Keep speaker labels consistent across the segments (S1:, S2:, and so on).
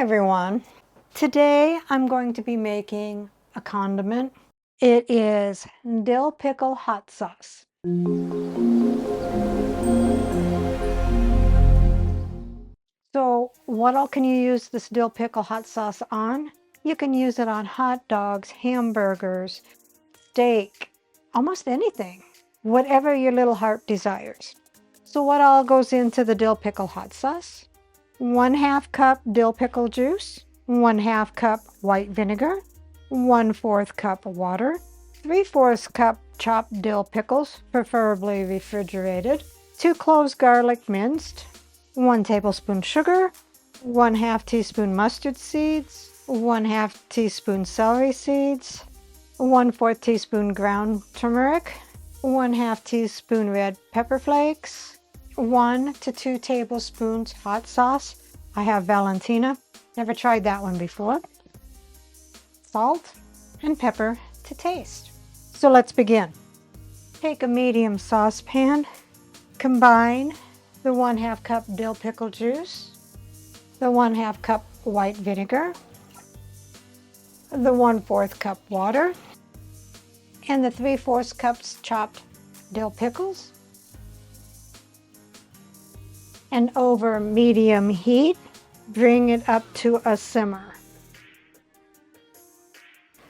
S1: everyone. Today I'm going to be making a condiment. It is Dill Pickle Hot Sauce. So what all can you use this Dill Pickle Hot Sauce on? You can use it on hot dogs, hamburgers, steak, almost anything, whatever your little heart desires. So what all goes into the Dill Pickle Hot Sauce? 1/2 cup dill pickle juice, 1/2 cup white vinegar, 1/4 cup water, 3/4 cup chopped dill pickles, preferably refrigerated, 2 cloves garlic minced, 1 tablespoon sugar, 1/2 teaspoon mustard seeds, 1/2 teaspoon celery seeds, 1/4 teaspoon ground turmeric, 1/2 teaspoon red pepper flakes, 1 to 2 tablespoons hot sauce. I have Valentina. Never tried that one before. Salt and pepper to taste. So let's begin. Take a medium saucepan. Combine the 1/2 cup dill pickle juice, the 1/2 cup white vinegar, the 1/4 cup water, and the 3/4 cups chopped dill pickles. And over medium heat, bring it up to a simmer.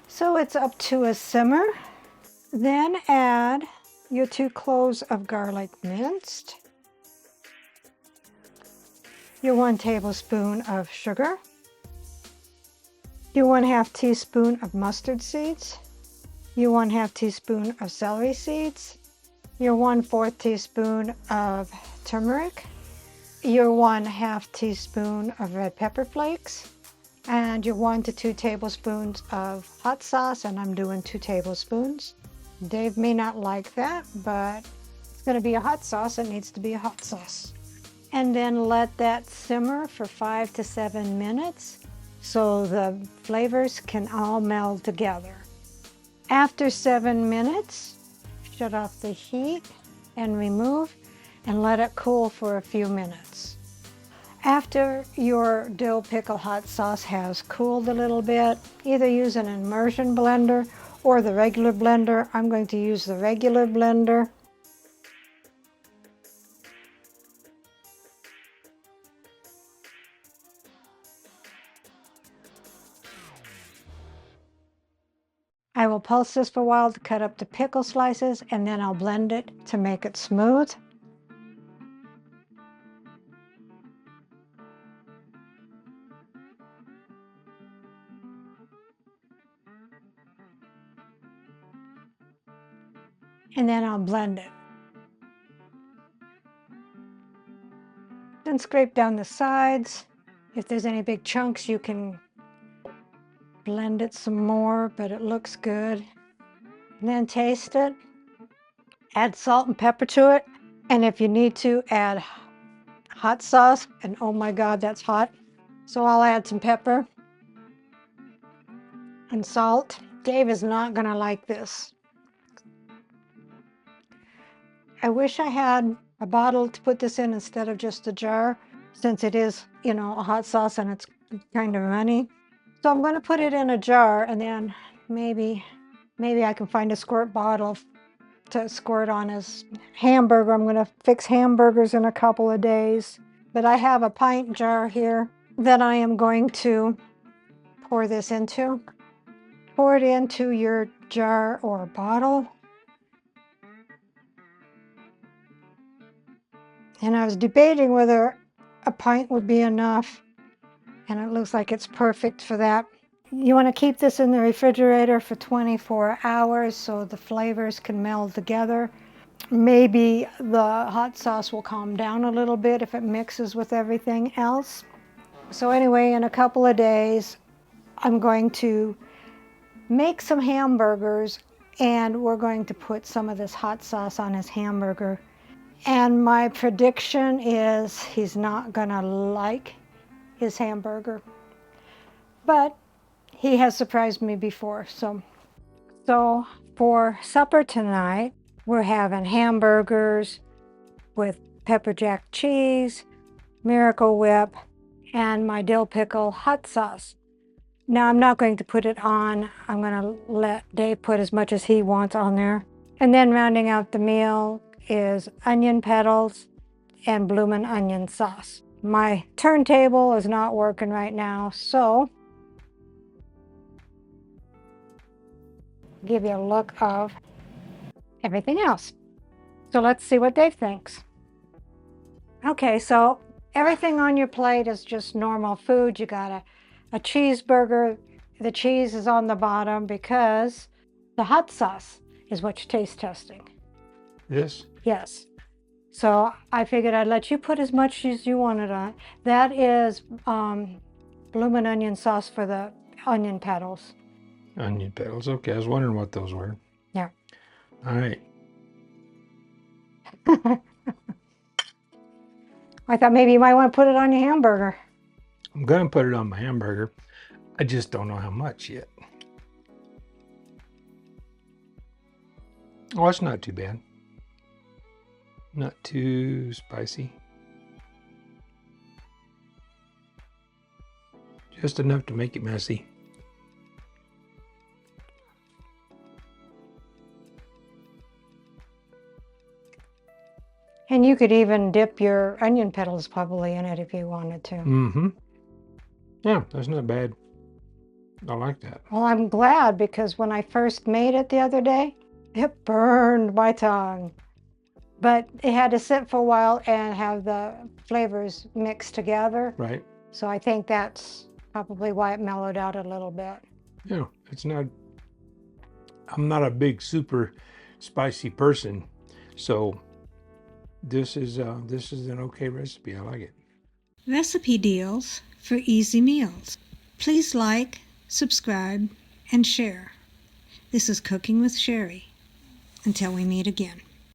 S1: So it's up to a simmer. Then add your 2 cloves of garlic minced, your 1 tablespoon of sugar, your 1/2 teaspoon of mustard seeds, your 1/2 teaspoon of celery seeds, your 1/4 teaspoon of turmeric, your 1/2 teaspoon of red pepper flakes, and your 1 to 2 tablespoons of hot sauce, and I'm doing 2 tablespoons. Dave may not like that, but it's going to be a hot sauce. It needs to be a hot sauce. And then let that simmer for 5 to 7 minutes so the flavors can all meld together. After 7 minutes, shut off the heat and remove and let it cool for a few minutes. After your dill pickle hot sauce has cooled a little bit, either use an immersion blender or the regular blender. I'm going to use the regular blender. I will pulse this for a while to cut up the pickle slices, and then I'll blend it to make it smooth. And then I'll blend it. Then scrape down the sides. If there's any big chunks, you can blend it some more, but it looks good. And then taste it. Add salt and pepper to it. And if you need to, add hot sauce. And oh my God, that's hot. So I'll add some pepper and salt. Dave is not gonna like this. I wish I had a bottle to put this in instead of just a jar, since it is, a hot sauce and it's kind of runny. So I'm going to put it in a jar, and then maybe I can find a squirt bottle to squirt on his hamburger. I'm going to fix hamburgers in a couple of days. But I have a pint jar here that I am going to pour this into. Pour it into your jar or bottle. And I was debating whether a pint would be enough, and it looks like it's perfect for that. You want to keep this in the refrigerator for 24 hours so the flavors can meld together. Maybe the hot sauce will calm down a little bit if it mixes with everything else. So anyway, in a couple of days, I'm going to make some hamburgers, and we're going to put some of this hot sauce on his hamburger. And my prediction is he's not gonna like his hamburger, but he has surprised me before. So for supper tonight, we're having hamburgers with pepper jack cheese, Miracle Whip, and my dill pickle hot sauce. Now I'm not going to put it on. I'm going to let Dave put as much as he wants on there. And then rounding out the meal is onion petals and bloomin' onion sauce. My turntable is not working right now, so give you a look of everything else. So let's see what Dave thinks. Okay, so everything on your plate is just normal food. You got a cheeseburger. The cheese is on the bottom because the hot sauce is what you're taste testing.
S2: Yes.
S1: Yes. So I figured I'd let you put as much as you wanted on. That is bloomin' onion sauce for the onion petals.
S2: Onion petals. Okay, I was wondering what those were.
S1: Yeah.
S2: All right.
S1: I thought maybe you might want to put it on your hamburger.
S2: I'm going to put it on my hamburger. I just don't know how much yet. Oh, it's not too bad. Not too spicy. Just enough to make it messy.
S1: And you could even dip your onion petals probably in it if you wanted to.
S2: Mm-hmm. Yeah, that's not bad. I like that.
S1: Well, I'm glad because when I first made it the other day, it burned my tongue. But it had to sit for a while and have the flavors mixed together.
S2: Right.
S1: So I think that's probably why it mellowed out a little bit.
S2: Yeah, it's not, I'm not a big super spicy person, so this is an okay recipe. I like it.
S3: Recipe deals for easy meals. Please like, subscribe, and share. This is Cooking with Sherry. Until we meet again.